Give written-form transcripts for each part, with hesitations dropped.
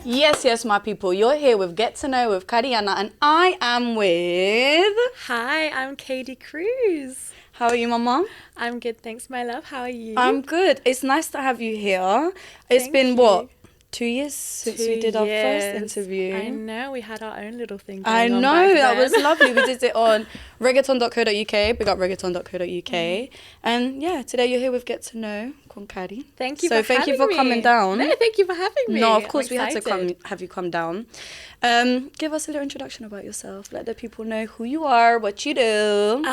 Yes, my people. You're here with Get to Know with Carïana, and I am with... Hi, I'm Keiddy Cruz. How are you, Mama? I'm good, thanks, my love. How are you? I'm good. It's nice to have you here. It's Thank been, you. what, 2 years since we did our first interview? I know, we had our own little thing I going on know, back that then. was lovely. We did it on reggaeton.co.uk. Big up reggaeton.co.uk. And yeah, today you're here with Get to Know con Cardi. Thank you So for thank you having for coming me. down. No, thank you for having me. No, of course I'm we had to excited. have you come down. Give us a little introduction about yourself. Let the people know who you are, what you do.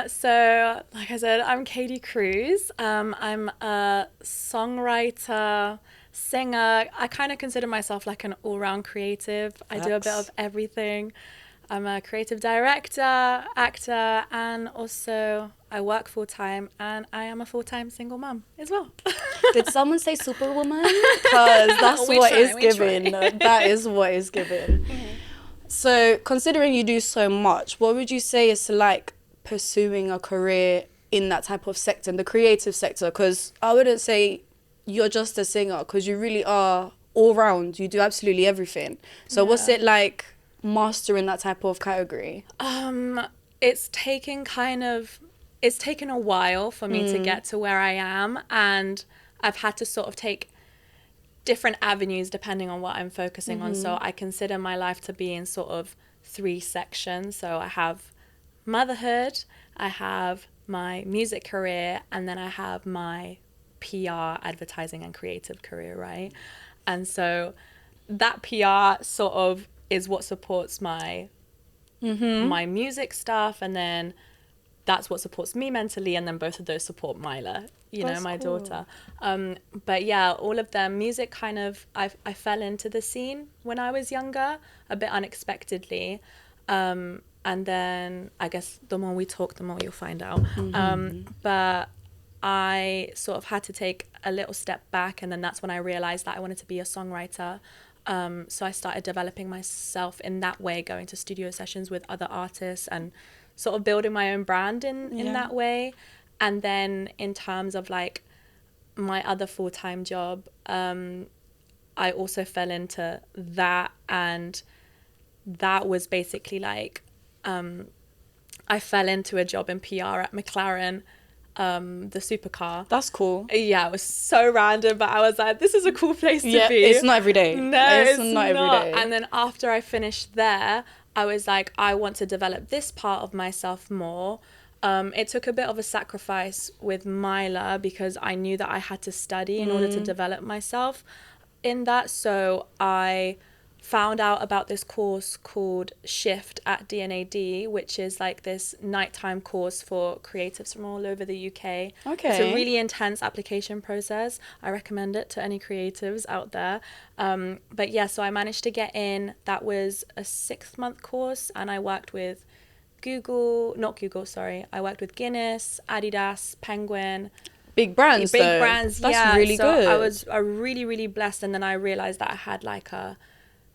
So, like I said, I'm Keiddy Cruz. I'm a songwriter, singer. I kind of consider myself like an all-round creative. I do a bit Facts. of everything. I'm a creative director, actor, and also I work full-time, and I am a full-time single mum as well. Did someone say superwoman? Because that's We what try, is we given. try. That is what is given. So, considering you do so much, what would you say is like pursuing a career in that type of sector, in the creative sector? Because I wouldn't say you're just a singer, because you really are all round. You do absolutely everything. So, what's Yeah. it like mastering that type of category? It's taken a while for me to get to where I am, and I've had to sort of take different avenues depending on what I'm focusing on. So I consider my life to be in sort of 3 sections. So I have motherhood, I have my music career, and then I have my PR, advertising and creative career, right? And so that PR sort of is what supports my my music stuff, and then that's what supports me mentally, and then both of those support Mila, That's my cool. daughter. But yeah, all of them, music kind of, I fell into the scene when I was younger, a bit unexpectedly. And then I guess the more we talk, the more you'll find out. But I sort of had to take a little step back, and then that's when I realized that I wanted to be a songwriter. So I started developing myself in that way, going to studio sessions with other artists and sort of building my own brand in that way. And then in terms of like my other full-time job, I also fell into that, and that was basically like I fell into a job in PR at McLaren, the supercar. That's cool. Yeah, it was so random, but I was like, this is a cool place to Yeah, be. it's not every day. No, it's it's not every day. And then after I finished there, I was like, I want to develop this part of myself more. It took a bit of a sacrifice with Mila because I knew that I had to study in order to develop myself in that. So I found out about this course called Shift at DNAD, which is like this nighttime course for creatives from all over the UK. Okay. It's a really intense application process. I recommend it to any creatives out there. But yeah, so I managed to get in. That was a 6-month course, and I worked with I worked with Guinness, Adidas, Penguin. Big brands, Big though. brands, That's yeah. really so good. I was really, really blessed, and then I realized that I had like a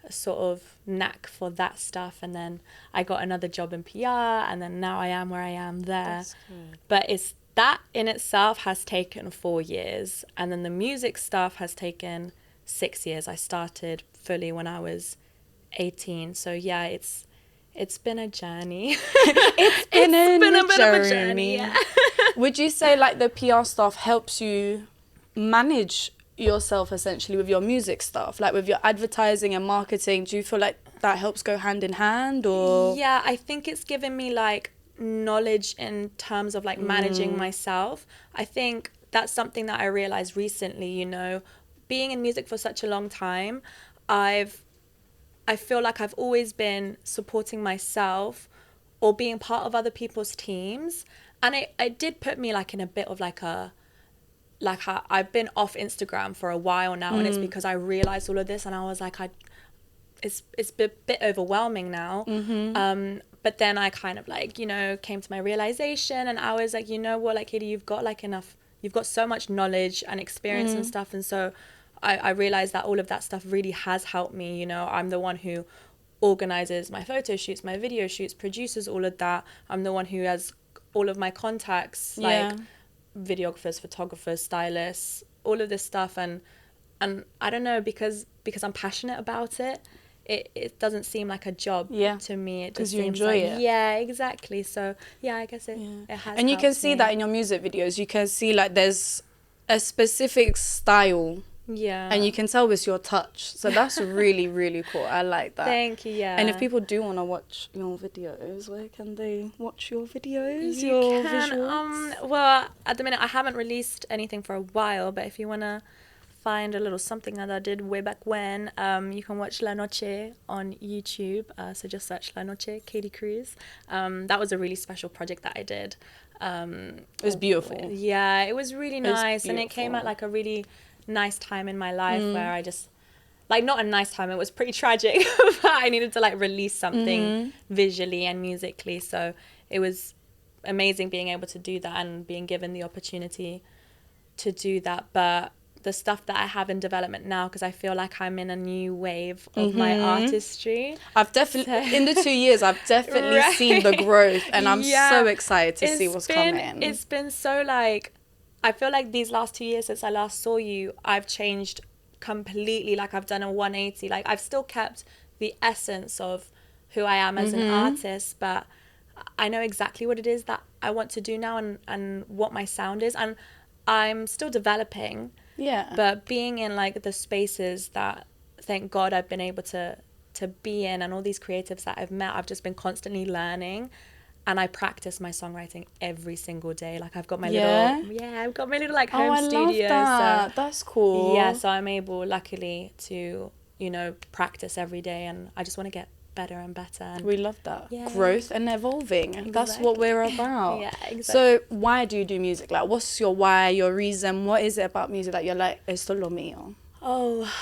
sort of knack for that stuff, and then I got another job in PR, and then now I am where I am there. That's good. But it's that in itself has taken 4 years, and then the music stuff has taken 6 years. I started fully when I was 18, so yeah, it's been a journey. It's been a bit of a journey. journey, yeah. Would you say like the PR stuff helps you manage yourself essentially with your music stuff, like with your advertising and marketing? Do you feel like that helps go hand in hand, or? Yeah, I think it's given me like knowledge in terms of like managing myself. I think that's something that I realized recently, being in music for such a long time, I feel like I've always been supporting myself or being part of other people's teams, and it did put me like in a bit of I've been off Instagram for a while now, and it's because I realized all of this, and I was like, it's a bit overwhelming now. But then I kind of came to my realization, and I was like, you know what, like, Keiddy, you've got so much knowledge and experience and stuff, and so I realized that all of that stuff really has helped me. I'm the one who organizes my photo shoots, my video shoots, produces all of that. I'm the one who has all of my contacts, like videographers, photographers, stylists, all of this stuff. And and I don't know, because I'm passionate about it, it doesn't seem like a job to me. It just you seems enjoy like, it. Yeah, exactly. So yeah, I guess it has. And you can helped see me. that in your music videos. You can see like there's a specific style. Yeah. And you can tell it's your touch. So that's really, really cool. I like that. Thank you, yeah. And if people do want to watch your videos, where can they watch your videos, You your can, visuals? well, at the minute, I haven't released anything for a while, but if you want to find a little something that I did way back when, you can watch La Noche on YouTube. So just search La Noche, Keiddy Cruz. That was a really special project that I did. It was beautiful. Yeah, it was really nice. And it came beautiful. at like a really nice time in my life where I just, like, not a nice time, it was pretty tragic, but I needed to like release something visually and musically. So it was amazing being able to do that and being given the opportunity to do that. But the stuff that I have in development now, because I feel like I'm in a new wave of my artistry. I've definitely, in the 2 years, I've definitely seen the growth, and I'm so excited to see what's coming. It's been so like, I feel like these last 2 years since I last saw you, I've changed completely. Like I've done a 180. Like I've still kept the essence of who I am as an artist, but I know exactly what it is that I want to do now, and what my sound is, and I'm still developing. Yeah. But being in like the spaces that, thank God, I've been able to be in, and all these creatives that I've met, I've just been constantly learning. And I practice my songwriting every single day. Like I've got my I've got my little like home studio. That. So that's cool. yeah, so I'm able, luckily, to, you know, practice every day, and I just want to get better and better. And we love that. Growth and evolving. Exactly. That's what we're about. Yeah, exactly. So why do you do music? Like, what's your why, your reason? What is it about music that you're like, esto lo mío? Oh,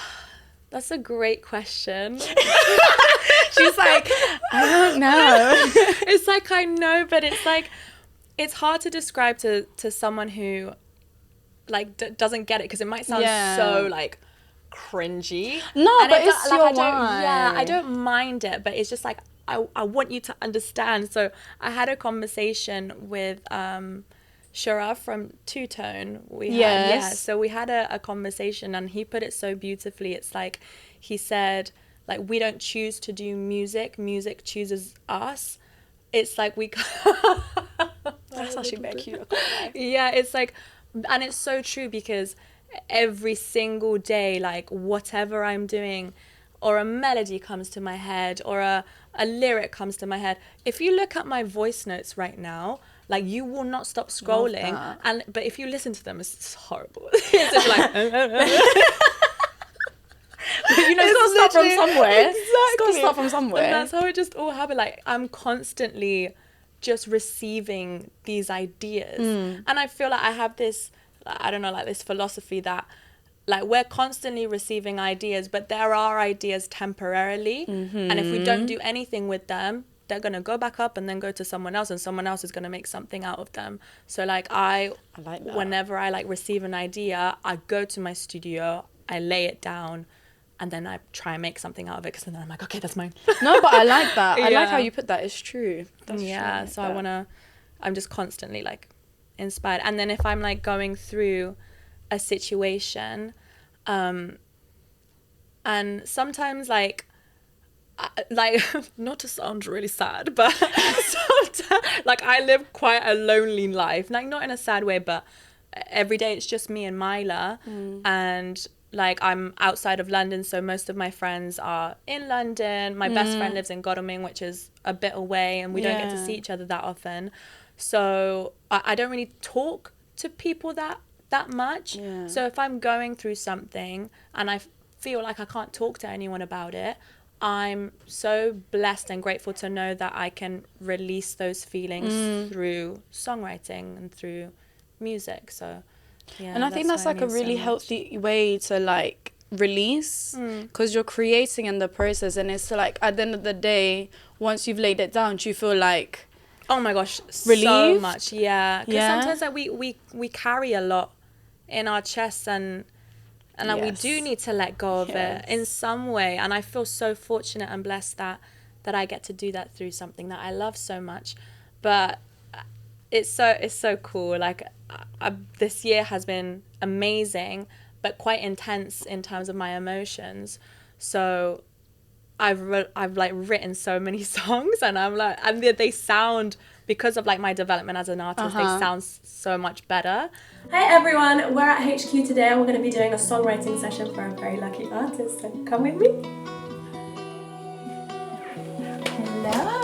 that's a great question. She's like, I don't know. It's like, I know, but it's like, it's hard to describe to someone who like doesn't get it, because it might sound so like cringy. No, and but it's like, your why. Yeah, I why. don't mind it, but it's just like, I want you to understand. So I had a conversation with Shara from Two Tone. So we had a conversation, and he put it so beautifully. It's like, he said, like, we don't choose to do music, music chooses us. It's like we That's actually very cute. Yeah, it's like, and it's so true, because every single day, like, whatever I'm doing, or a melody comes to my head, or a lyric comes to my head, if you look at my voice notes right now, like, you will not stop scrolling. But if you listen to them, it's horrible. It's just like you know, it's got to start from somewhere. Exactly. It's got to start from somewhere. And that's how it just all happened. Like, I'm constantly just receiving these ideas. And I feel like I have this, I don't know, like this philosophy that, like, we're constantly receiving ideas, but there are ideas temporarily. And if we don't do anything with them, they're going to go back up and then go to someone else, and someone else is going to make something out of them. So, like, I like that. Whenever I, like, receive an idea, I go to my studio, I lay it down, and then I try and make something out of it, because then I'm like, okay, that's mine. No, but I like that. I like how you put that. It's true. That's true. So I'm just constantly, like, inspired. And then if I'm, like, going through a situation, and sometimes, like, not to sound really sad, but sometimes, like, I live quite a lonely life, like, not in a sad way, but every day it's just me and Myla. And, like, I'm outside of London, so most of my friends are in London. My best friend lives in Godalming, which is a bit away, and we don't get to see each other that often. So I don't really talk to people that much. So if I'm going through something and I feel like I can't talk to anyone about it, I'm so blessed and grateful to know that I can release those feelings through songwriting and through music. So yeah, and I think that's like a really healthy way to, like, release, because you're creating in the process, and it's like, at the end of the day, once you've laid it down, do you feel like, oh my gosh, relieved? So much. Because sometimes, like, we carry a lot in our chests, and like, we do need to let go of it in some way. And I feel so fortunate and blessed that I get to do that through something that I love so much. But it's so cool. Like, this year has been amazing, but quite intense in terms of my emotions. So I've like written so many songs, and I'm like, and they sound, because of like my development as an artist, they sound so much better. Hi everyone, we're at HQ today and we're going to be doing a songwriting session for a very lucky artist, so come with me. Hello!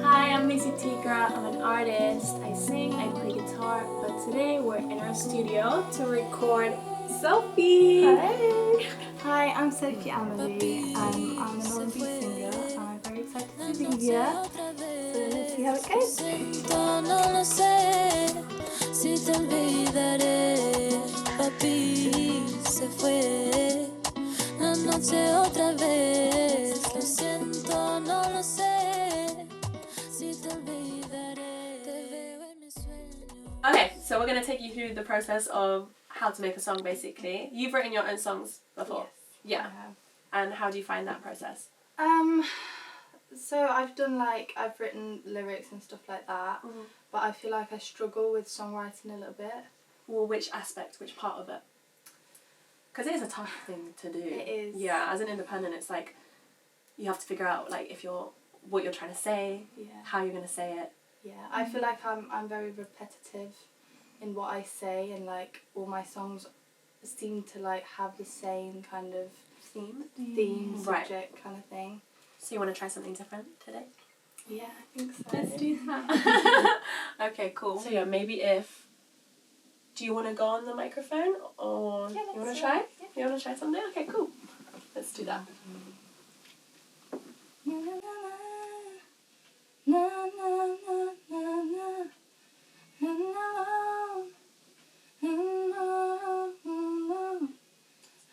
Hi, I'm Macy Tigra. I'm an artist. I sing, I play guitar, but today we're in our studio to record Selfie. Hi! Hi, I'm Sophie Amelie. I'm an R&B singer and I'm very excited to be here. So let's see how it goes. No lo sé, si te olvidaré, papi se fue, la noche otra vez, lo siento, no lo sé, si te olvidaré, te veo en mis sueños. Okay, so we're going to take you through the process of how to make a song basically. You've written your own songs before? Yes, Yeah. And how do you find that process? So I've written lyrics and stuff like that, but I feel like I struggle with songwriting a little bit. Well, which aspect, which part of it? Because it is a tough thing to do. It is. Yeah, as an independent, it's like you have to figure out like what you're trying to say, how you're going to say it. Yeah, I feel like I'm very repetitive in what I say, and like all my songs seem to like have the same kind of theme, subject kind of thing. So you want to try something different today? Yeah, I think so. Let's do that. Okay, cool. So yeah, maybe do you want to go on the microphone, or you want to try? Yeah. You want to try something? Okay, cool. Let's do that.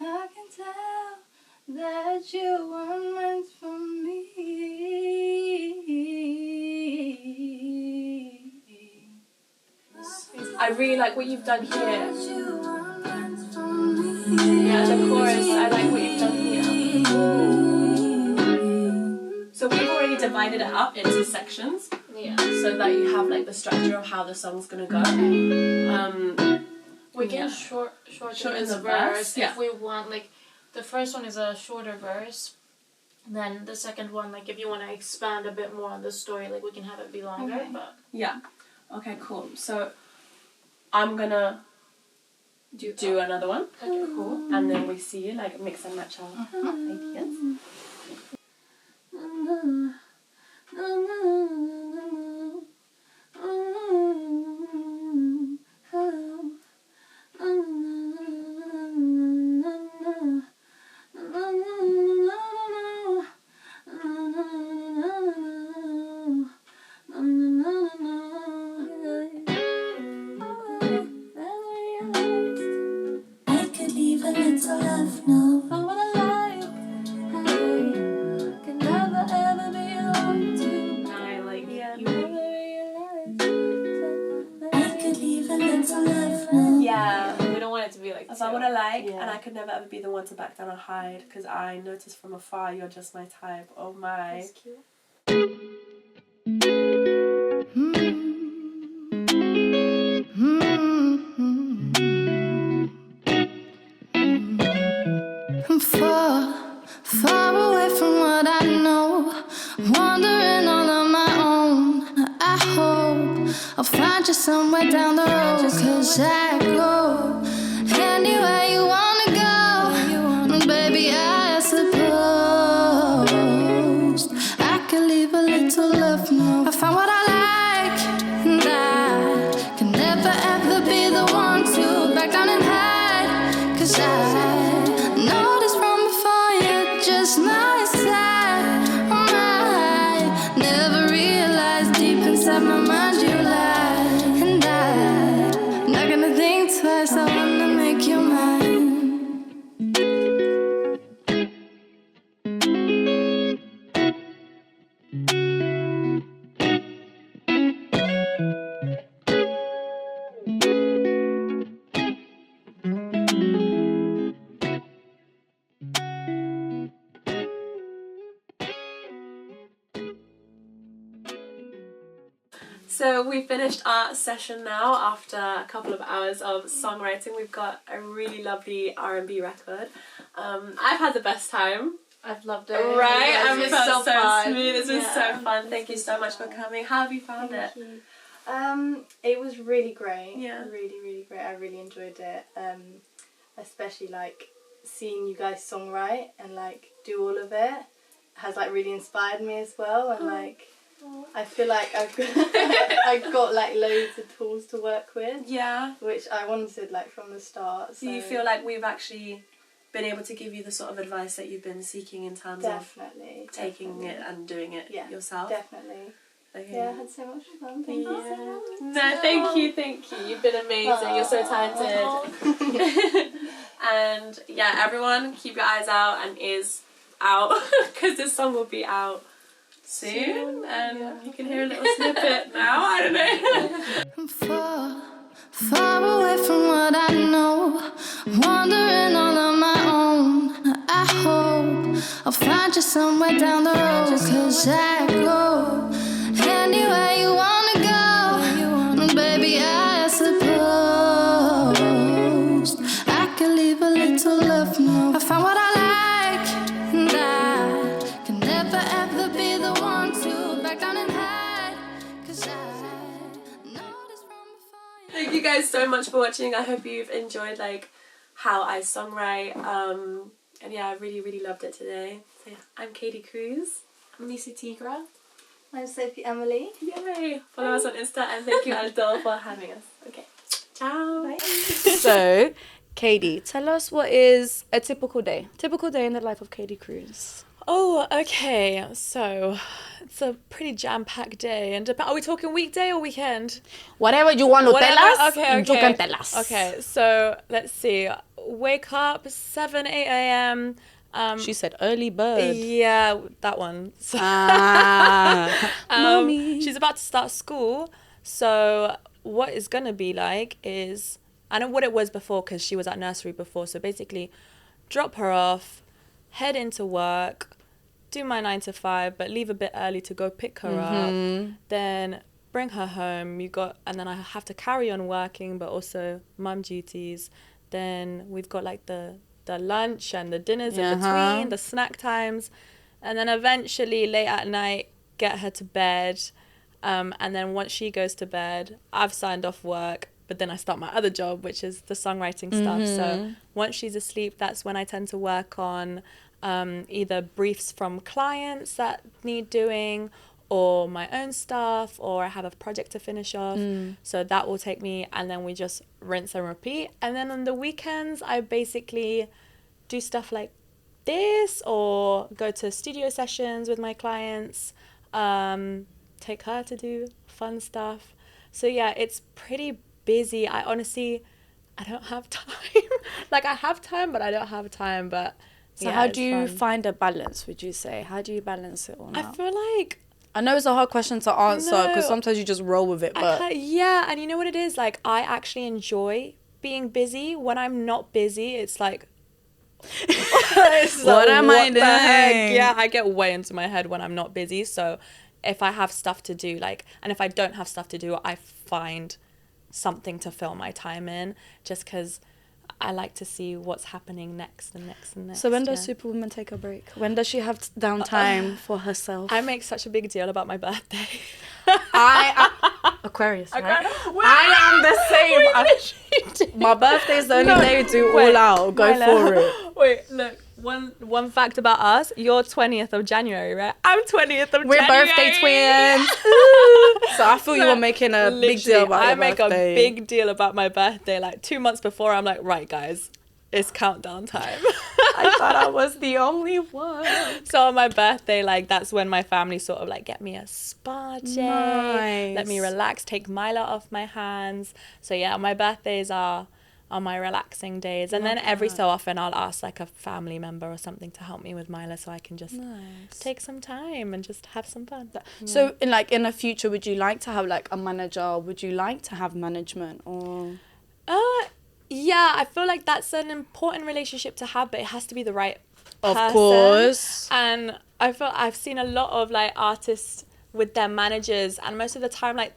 I can tell that you were meant for me. I really like what you've done here. You were meant for me. Yeah, the chorus, I like what you've done here. So we've already divided it up into sections. Yeah. So that you have like the structure of how the song's gonna go. We can Yeah. shorten the this verse, verse yeah. if we want. Like, the first one is a shorter verse. Then the second one, like, if you want to expand a bit more on the story, like, we can have it be longer. Okay. But Yeah. Okay, cool. So I'm gonna do another one. okay, cool. And then we see like mix and match our ideas. I could leave a little love now. For what I like, can never ever be alone to. I like you. I could leave a little love now. Yeah. We don't want it to be like If I what I like, Yeah. and I could never ever be the one to back down or hide, because I notice from afar you're just my type. Oh my. That's cute. I'm far, far away from what I know, wandering all on my own. I hope I'll find you somewhere down the road, 'cause I go anywhere you wanna go, baby, I suppose I could leave a little love now. I found what I like, and I can never ever be the one to back down and hide, 'cause I noticed from before you're just my side. Oh my, never realized deep inside my mind you lie, and I'm not gonna think twice. So we finished our session now after a couple of hours of songwriting. We've got a really lovely R&B record. I've had the best time. I've loved it. Right? It was so fun. smooth. This was so fun. Thank you so much for coming. How have you found it? It was really great. Yeah. Really, really great. I really enjoyed it. Especially like seeing you guys songwrite and like do all of it has like really inspired me as well. And like I feel like I've got like loads of tools to work with. Yeah. Which I wanted like from the start. So you feel like we've actually been able to give you the sort of advice that you've been seeking in terms of taking it and doing it yourself? Definitely. Okay. Yeah, I had so much fun. Thank you so much. No, thank you. You've been amazing. You're so talented. And yeah, everyone, keep your eyes out and ears out because this song will be out soon, and you can hear a little snippet now. I don't know. Far away from what I know, wandering all on my own. I hope I'll find you somewhere down the road, 'cause I go anywhere you wanna go, baby, I suppose I can leave a little love note. I found what I like, and I can never ever be the one to back down and hide, 'cause I know this from before. Thank you guys so much for watching. I hope you've enjoyed like how I songwrite. And yeah, I really, really loved it today. So yeah, I'm Keiddy Cruz. I'm Lisa Tigra. I'm Sophie Emily. Yay! Follow us on Insta, and thank you, ALTODOUK, for having us. Okay. Ciao. Bye. So, Keiddy, tell us what is a typical day. Typical day in the life of Keiddy Cruz. Oh, okay. So it's a pretty jam-packed day. And are we talking weekday or weekend? Whatever you want to tell us, okay. you can tell us. Okay, so let's see. Wake up 7, 8 a.m. She said early bird. Yeah, that one. So, Mommy. she's about to start school. So what it's going to be like is, I know what it was before because she was at nursery before. So basically drop her off, head into work, do my 9 to 5, but leave a bit early to go pick her up. Then bring her home. And then I have to carry on working, but also mum duties. Then we've got like the lunch and the dinners in between, the snack times. And then eventually late at night, get her to bed. And then once she goes to bed, I've signed off work. But then I start my other job, which is the songwriting stuff. So once she's asleep, that's when I tend to work on either briefs from clients that need doing, or my own stuff, or I have a project to finish off. So that will take me, and then we just rinse and repeat. And then on the weekends, I basically do stuff like this, or go to studio sessions with my clients, take her to do fun stuff. So yeah, it's pretty busy. I don't have time. Like I have time, but I don't have time. But so how do you find a balance, would you say? How do you balance it all out? I feel like, I know it's a hard question to answer because sometimes you just roll with it, but yeah, and you know what it is? Like I actually enjoy being busy. When I'm not busy, it's like what am I doing? Yeah, I get way into my head when I'm not busy. So if I have stuff to do, and if I don't have stuff to do, I find something to fill my time in, just because I like to see what's happening next and next and next. So when does Superwoman take a break? When does she have downtime for herself? I make such a big deal about my birthday. Aquarius, right? I am the same. My birthday is the only day we do all out. Go for it. Wait, look. One fact about us: you're 20th of January, right? I'm 20th of January. We're birthday twins. So I feel you were making a big deal about your birthday. I make a big deal about my birthday. Like 2 months before, I'm like, right, guys, it's countdown time. I thought I was the only one. So on my birthday, like that's when my family sort of like get me a spa day, let me relax, take Mila off my hands. So yeah, my birthdays are my relaxing days, and then every so often I'll ask like a family member or something to help me with Mila, so I can just take some time and just have some fun. So in the future, would you like to have like a manager? Would you like to have management or? Yeah, I feel like that's an important relationship to have, but it has to be the right person. Of course. And I feel I've seen a lot of like artists with their managers, and most of the time like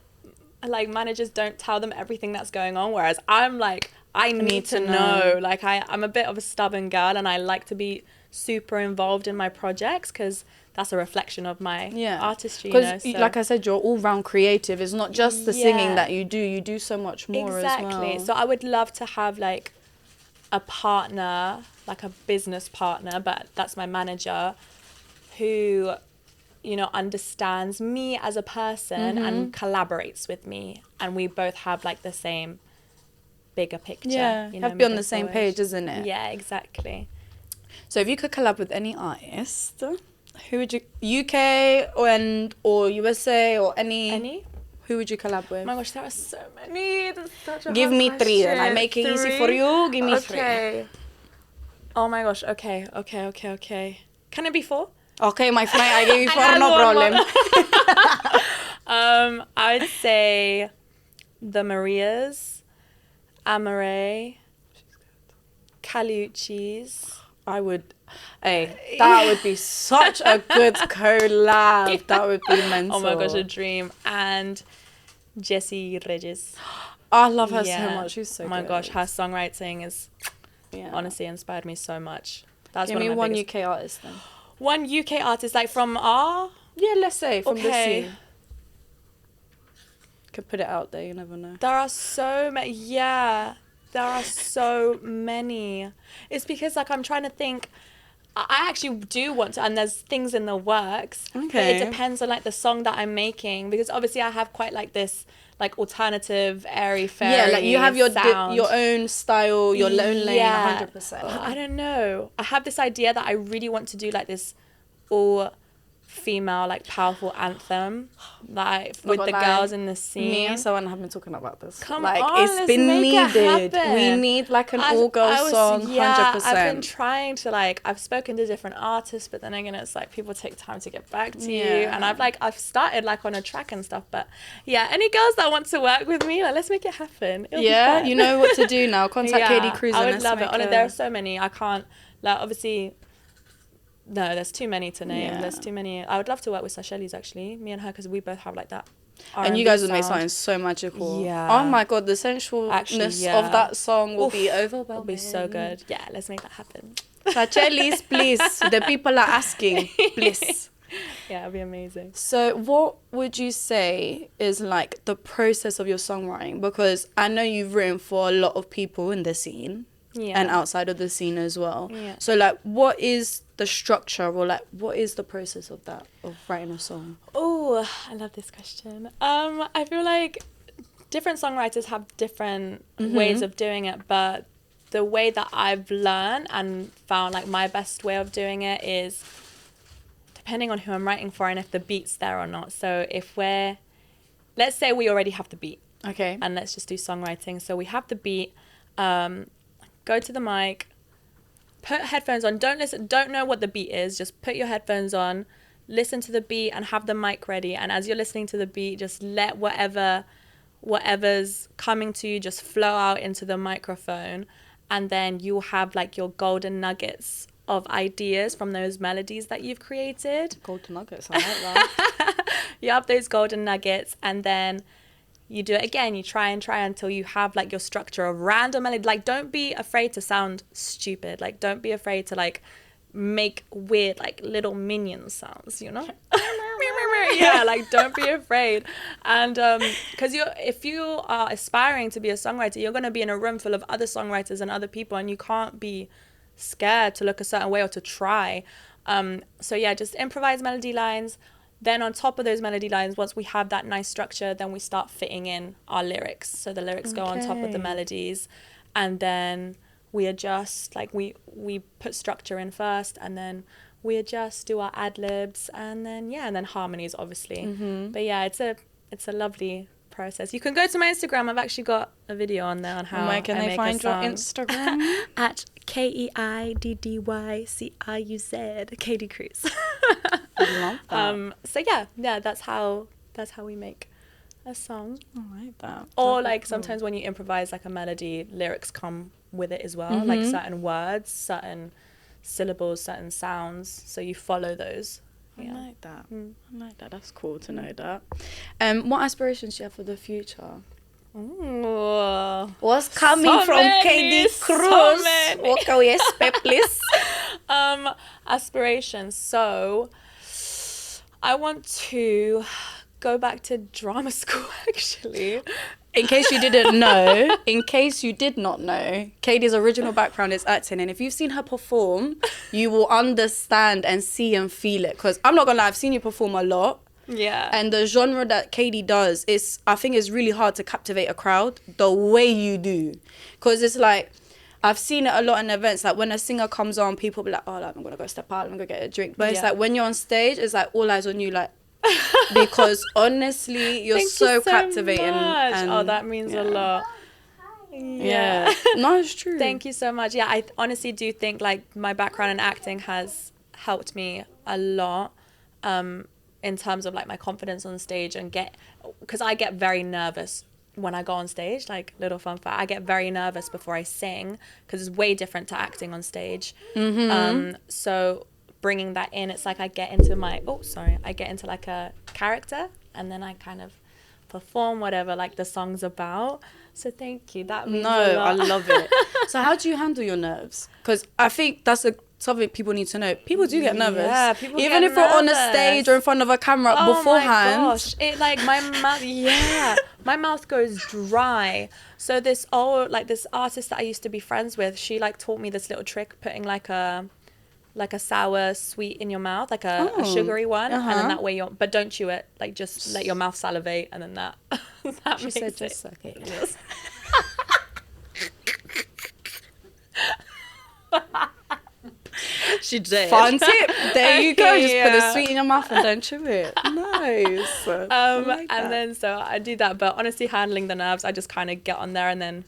like managers don't tell them everything that's going on, whereas I'm like, I need to know. Like I'm a bit of a stubborn girl, and I like to be super involved in my projects because that's a reflection of my artistry. Because so. like I said, you're all round creative. It's not just the singing that you do so much more as well. So I would love to have like a partner, like a business partner, but that's my manager, who, you know, understands me as a person and collaborates with me, and we both have like the same bigger picture. Yeah, you know, have to be on the moving same forward. page, isn't it? Yeah, exactly. So if you could collab with any artist, who would you, UK or USA or any? Who would you collab with? Oh my gosh, there are so many. That's such a Give hard me question. 3 then. I make it easy for you. Give me 3. Okay. Oh my gosh. Okay. Can it be 4? Okay, my friend, I give you 4, add no one problem. I would say the Marias, Amare, Calucci's. That would be such a good collab. That would be mental. Oh my gosh, a dream. And Jessie Regis. I love her so much. She's so good. Oh my gosh, her songwriting is honestly inspired me so much. That's Give me one UK artist then. One UK artist, like from our... Yeah, let's say from the scene. Could put it out there, you never know. There are so many. Yeah, there are so many. It's because like I'm trying to think. I actually do want to, and there's things in the works. Okay. But it depends on like the song that I'm making, because obviously I have quite like this like alternative, airy, fairy. Yeah, like you have your sound. your own style, your own lane, 100%. I don't know. I have this idea that I really want to do like this all female like powerful anthem like with the girls in the scene. Me and Sohan have been talking about this. Come like on, it's let's been make it needed. happen. We need like an all girl song, 100%. I've been trying to like, I've spoken to different artists, but then again it's like people take time to get back to you, and I've started like on a track and stuff, but yeah, any girls that want to work with me, like let's make it happen. It'll be fun. You know what to do now. Contact Keiddy Cruz. I would love it. There are so many. I can't like obviously. No, there's too many to name. Yeah. There's too many. I would love to work with Sasheli's actually, me and her, because we both have like that. And you guys would make something so magical. Yeah. Oh my god, the sensualness of that song will be overwhelming. It'll be so good. Yeah, let's make that happen. Sasheli's, please. The people are asking, please. Yeah, it'll be amazing. So what would you say is like the process of your songwriting? Because I know you've written for a lot of people in the scene. Yeah. And outside of the scene as well. Yeah. So like what is the structure, or like what is the process of that, of writing a song? Oh, I love this question. I feel like different songwriters have different ways of doing it, but the way that I've learned and found like my best way of doing it is depending on who I'm writing for and if the beat's there or not. So if let's say we already have the beat. Okay. And let's just do songwriting. So we have the beat, go to the mic, put headphones on, don't know what the beat is, just put your headphones on, listen to the beat and have the mic ready, and as you're listening to the beat, just let whatever's coming to you just flow out into the microphone, and then you'll have like your golden nuggets of ideas from those melodies that you've created. Golden nuggets, I like that. You have those golden nuggets, and then you do it again. You try until you have like your structure of random melody. Like, don't be afraid to sound stupid. Like, don't be afraid to like make weird like little minion sounds, you know? Yeah, like don't be afraid. And because if you are aspiring to be a songwriter, you're going to be in a room full of other songwriters and other people, and you can't be scared to look a certain way or to try. So yeah, just improvise melody lines. Then on top of those melody lines, once we have that nice structure, then we start fitting in our lyrics. So the lyrics go on top of the melodies, and then we adjust. Like we put structure in first, and then we adjust, do our ad-libs, and then and then harmonies, obviously. But yeah, it's a lovely process. You can go to my Instagram. I've actually got a video on there on how Where can they find your Instagram? At KEIDDYCRUZ, Keiddy Cruz. I love that. So yeah, that's how we make a song. I like that. Or like sometimes when you improvise like a melody, lyrics come with it as well, like certain words, certain syllables, certain sounds. So you follow those I like that. I like that. That's cool to know that. What aspirations do you have for the future? Ooh. What's coming So from many, Keiddy Cruz? so many. What can we expect, please? Aspirations. So, I want to go back to drama school, actually. In case you didn't know, in case you did not know, Keiddy's original background is acting, and if you've seen her perform, you will understand and see and feel it. Because I'm not gonna lie, I've seen you perform a lot. Yeah. And the genre that Keiddy does is, I think, it's really hard to captivate a crowd the way you do. Because it's like, I've seen it a lot in events. Like when a singer comes on, people be like, oh, like, I'm gonna go step out, I'm gonna get a drink. But it's like when you're on stage, it's like all eyes on you, like, because honestly, you're Thank so you so captivating. much. And, oh, that means a lot. Yeah. No, it's true. Thank you so much. Yeah, I honestly do think like my background in acting has helped me a lot. In terms of like my confidence on stage and because I get very nervous when I go on stage, like little fun fact, I get very nervous before I sing because it's way different to acting on stage. So bringing that in, it's like I get into like a character and then I kind of perform whatever like the song's about. So thank you. That means a lot. I love it. So how do you handle your nerves? Because I think that's something people need to know. People do get nervous. Yeah, people even get if we're on a nervous. stage or in front of a camera beforehand. Oh my gosh, it like my mouth. My mouth goes dry. So this artist that I used to be friends with, she like taught me this little trick, putting like a sour sweet in your mouth, like a sugary one, and then that way but don't chew it. Like just let your mouth salivate, and then that. That She makes said it. just suck it. She did. Fun tip. There you go. Just put the Yeah. sweet in your mouth and don't chew it. Nice. I like that. And then so I do that, but honestly, handling the nerves, I just kind of get on there and then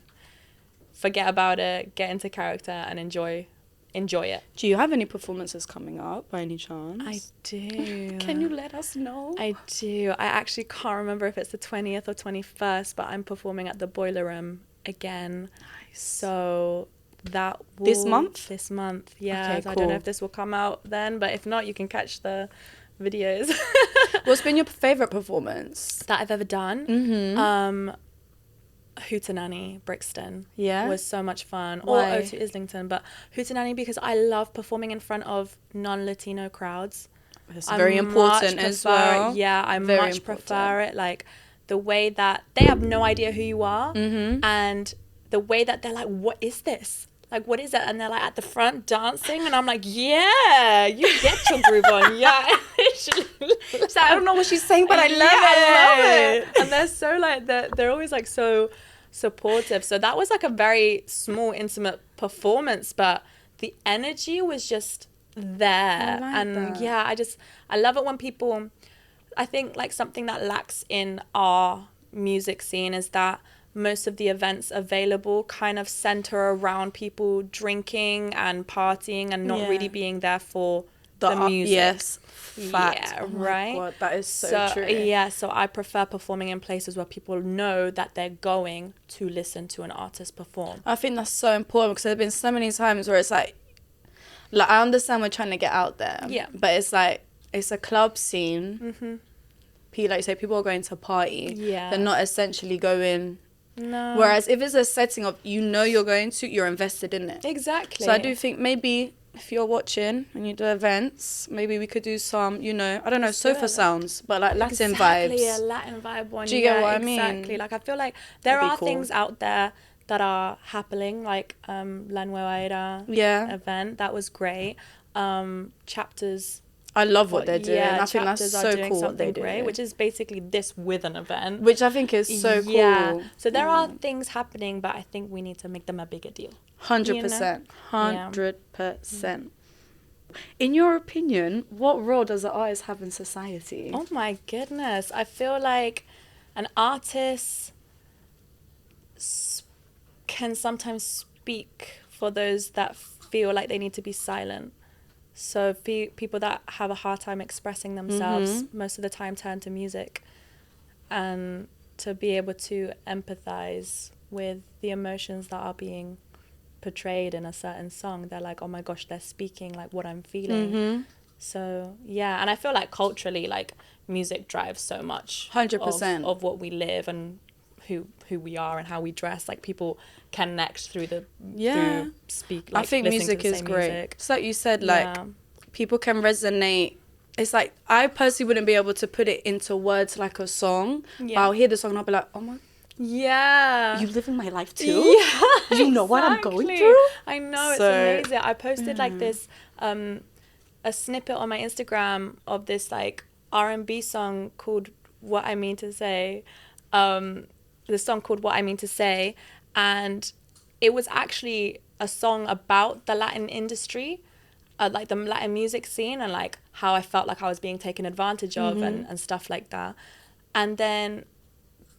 forget about it, get into character, and enjoy it. Do you have any performances coming up by any chance? I do. Can you let us know? I do. I actually can't remember if it's the 20th or 21st, but I'm performing at the Boiler Room again. Nice. So that will... This month? This month, yeah. Okay, So I cool. don't know if this will come out then, but if not, you can catch the videos. What's been your favourite performance? that I've ever done? Hootenanny Brixton was so much fun. Why? Or O2 Islington, but Hootenanny because I love performing in front of non-Latino crowds. It's very important as well. Yeah, I much prefer it. Like the way that they have no idea who you are, and the way that they're like, "What is this? Like, what is that?" And they're like at the front dancing, and I'm like, "Yeah, you get your groove on, yeah." So I don't know what she's saying, but I love it. And they're so like they're always like so supportive. So that was like a very small, intimate performance, but the energy was just there. I love it when people, I think like something that lacks in our music scene is that most of the events available kind of center around people drinking and partying and not really being there for the music. Yes. Fact. Yeah, oh right? God, that is so true. Yeah, so I prefer performing in places where people know that they're going to listen to an artist perform. I think that's so important because there have been so many times where it's like I understand we're trying to get out there. Yeah. But it's like, it's a club scene. Like you say, people are going to party. Yeah. They're not essentially going... No. Whereas if it's a setting of, you're invested in it. Exactly. So I do think maybe if you're watching and you do events, maybe we could do some, I don't know, sofa sounds, but like Latin vibes. Exactly, a Latin vibe one. Do you get what I mean? Exactly. Like I feel like there That'd be are cool. things out there that are happening, like La Nueva Era event. That was great. Chapters. I love what they're doing. Yeah, I think that's so cool what they do. great, which is basically this with an event. Which I think is so cool. Yeah. So there are things happening, but I think we need to make them a bigger deal. 100%. 100%. In your opinion, what role does the artist have in society? Oh my goodness. I feel like an artist can sometimes speak for those that feel like they need to be silent. So people that have a hard time expressing themselves most of the time turn to music, and to be able to empathize with the emotions that are being portrayed in a certain song. They're like, oh my gosh, they're speaking like what I'm feeling. So yeah, and I feel like culturally, like music drives so much 100% of what we live and who we are and how we dress. Like people connect through through speak. Like, I think listening to music the is same great. music. It's like you said, like people can resonate. It's like I personally wouldn't be able to put it into words like a song, but I'll hear the song and I'll be like, oh my, you living my life too. You know what I'm going through. I know, it's amazing. I posted like this a snippet on my Instagram of this like R&B song called What I Mean to Say. The song called What I Mean to Say, and it was actually a song about the Latin industry, like the Latin music scene, and like how I felt like I was being taken advantage of and stuff like that. And then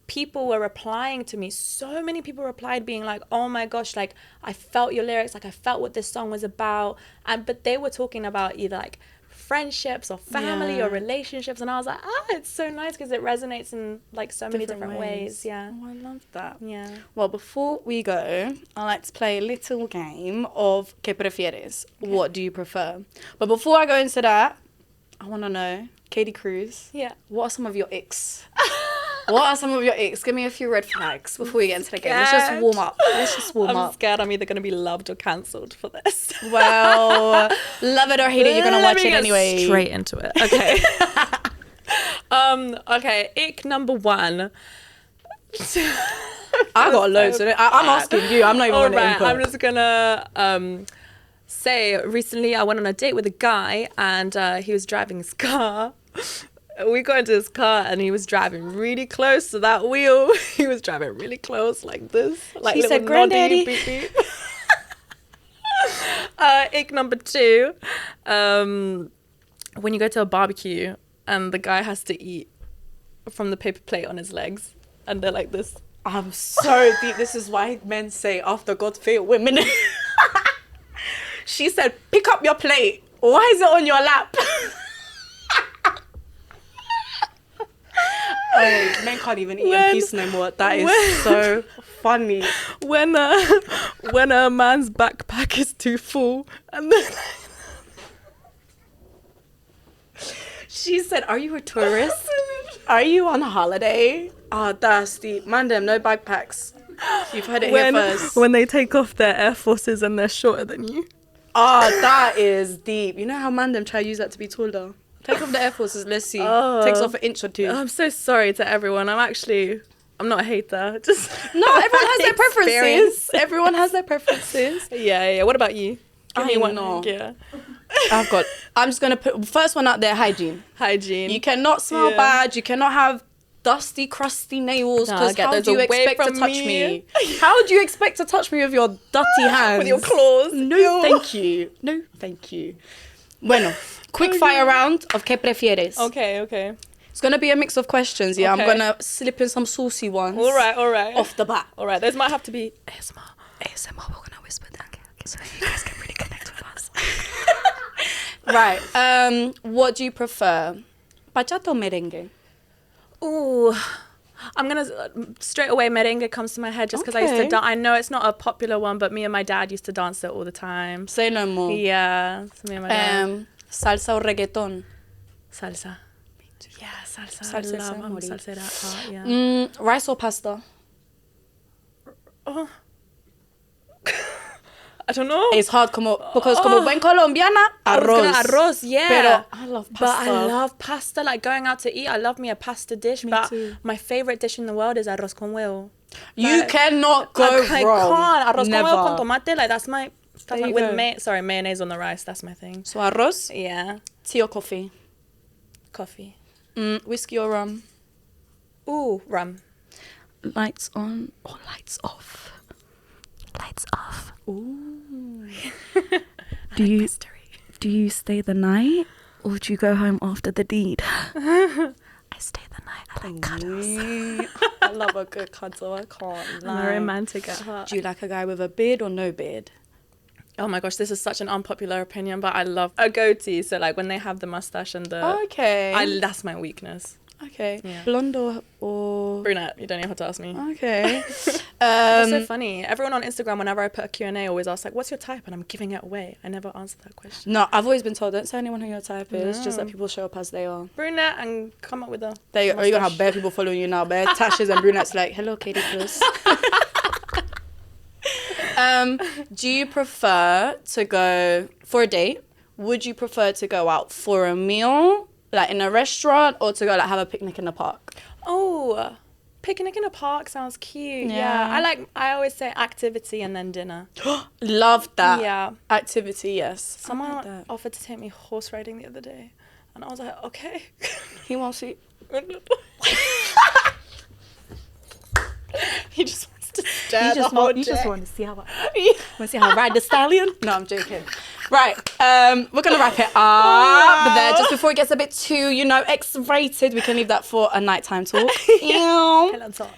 people were replying to me. So many people replied being like, oh my gosh, like I felt your lyrics, like I felt what this song was about. But they were talking about either like friendships or family or relationships, and I was like, it's so nice because it resonates in like so many different ways. Yeah. Oh, I love that. Yeah. Well, before we go, I like to play a little game of ¿Qué prefieres? Okay. What do you prefer? But before I go into that, I want to know, Keiddy Cruz, what are some of your icks? What are some of your icks? Give me a few red flags before we get into the game. Let's just warm up. I'm scared I'm either going to be loved or cancelled for this. Well, love it or hate it, you're going to watch it anyway. Straight into it. Okay. Okay, ick number 1. I got loads of it. I'm asking you. I'm not even going to input. I'm just going to say, recently I went on a date with a guy and he was driving his car. We got into his car and he was driving really close to that wheel. He was driving really close like this. Like he said, "Granddaddy." Beep, beep. Ick number 2. When you go to a barbecue and the guy has to eat from the paper plate on his legs and they're like this. I'm so deep. This is why men say after God fear women. She said, pick up your plate. Why is it on your lap? Oh, men can't even eat in peace no more. That is so funny. When a man's backpack is too full and then she said, are you a tourist? Are you on holiday? Oh, that's deep. Man, them, no backpacks. You've heard it here first. When they take off their Air Forces and they're shorter than you. Oh, that is deep. You know how man them try to use that to be taller? Take off the Air Forces, let's see. Takes off an inch or 2. I'm so sorry to everyone. I'm not a hater. Just no, everyone has their preferences. Everyone has their preferences. Yeah. What about you? Give me one. Know. Yeah. I'm just going to put first one out there, hygiene. You cannot smell bad. You cannot have dusty, crusty nails. Because how do you expect to touch me? How do you expect to touch me with your dirty hands? With your claws? No, thank you. No, thank you. Bueno, quick fire round of ¿Qué prefieres? Okay. It's going to be a mix of questions, yeah? Okay. I'm going to slip in some saucy ones. All right. Off the bat. All right, those might have to be ASMR. We're going to whisper down. Okay, so you guys can really connect with us. Right. What do you prefer? Bachata or merengue? Ooh, I'm going to, straight away, merengue comes to my head just because I used to dance. I know it's not a popular one, but me and my dad used to dance it all the time. Say no more. Yeah, so me and my dad. Salsa or reggaeton? Salsa. Yeah, salsa. I love salsa that part, yeah. Rice or pasta? Oh. I don't know. It's hard because como buen colombiana, arroz, yeah. Pero I love pasta. But I love pasta. Like going out to eat, I love me a pasta dish. Me but too. My favorite dish in the world is arroz con huevo. You cannot go wrong. I can't. Arroz con huevo con tomate. Like that's my. With mayonnaise on the rice. That's my thing. So arroz. Yeah. Tea or coffee? Coffee. Whiskey or rum? Ooh, rum. Lights on or lights off? Lights off. Ooh. Do you stay the night or do you go home after the deed? I stay the night. I like cuddles. I love a good cuddle. I can't lie. I'm romantic at heart. Do you like a guy with a beard or no beard? Oh my gosh, this is such an unpopular opinion, but I love a goatee. So like when they have the mustache and the... Okay. That's my weakness. Okay. Yeah. Blonde or... Brunette. You don't even have to ask me. Okay. That's so funny. Everyone on Instagram, whenever I put a Q&A, always asks, like, what's your type? And I'm giving it away. I never answer that question. No, I've always been told, don't tell anyone who your type is. No. Just let people show up as they are. Brunette and come up with a... There you are. You're going to have mustache. bare people following you now. Bare Tashes and brunettes like, hello, Keiddy Cruz. Do you prefer to go for a date? Would you prefer to go out for a meal, like in a restaurant, or to go like have a picnic in the park? Oh, picnic in a park sounds cute. Yeah. Yeah. I always say activity and then dinner. Love that. Yeah. Activity, yes. Someone I like that. offered to take me horse riding the other day. And I was like, okay. He wants to... He just wants to stare You the just whole want day. to see how I ride the stallion? No, I'm joking. Right, we're gonna wrap it up. But then just before it gets a bit too, X-rated, we can leave that for a nighttime talk. Pillow talk.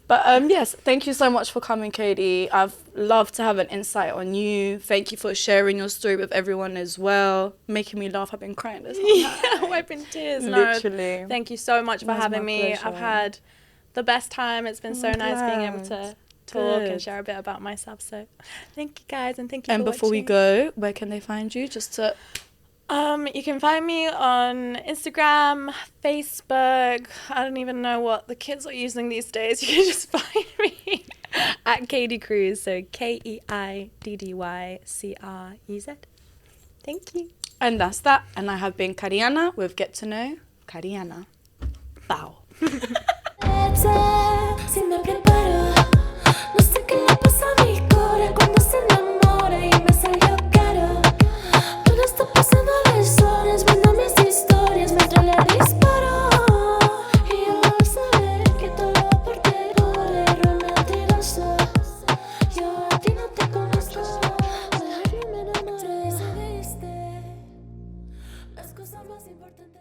But yes, thank you so much for coming, Keiddy. I've loved to have an insight on you. Thank you for sharing your story with everyone as well, making me laugh. I've been crying this whole night. Yeah, wiping tears. Literally. No, thank you so much for That's having my me. pleasure. I've had the best time. It's been so I'm nice being able glad. to talk Good. and share a bit about myself. So thank you guys, and thank you And for before we watching. go, where can they find you? Just to... You can find me on Instagram, Facebook. I don't even know what the kids are using these days. You can just find me at Keiddy Cruz. So KEIDDYCRUZ. Thank you. And that's that. And I have been Carïana with Get to Know Carïana. Bow. Si me preparo, no sé qué le pasa a mi core cuando se enamora y me salió caro. Pero está pasando las horas viendo mis historias mientras le disparo. Y ella va a saber que todo lo aporté por error mentiroso. Yo a ti no te conozco, mejor no me enamoré. Decidiste las cosas más importantes.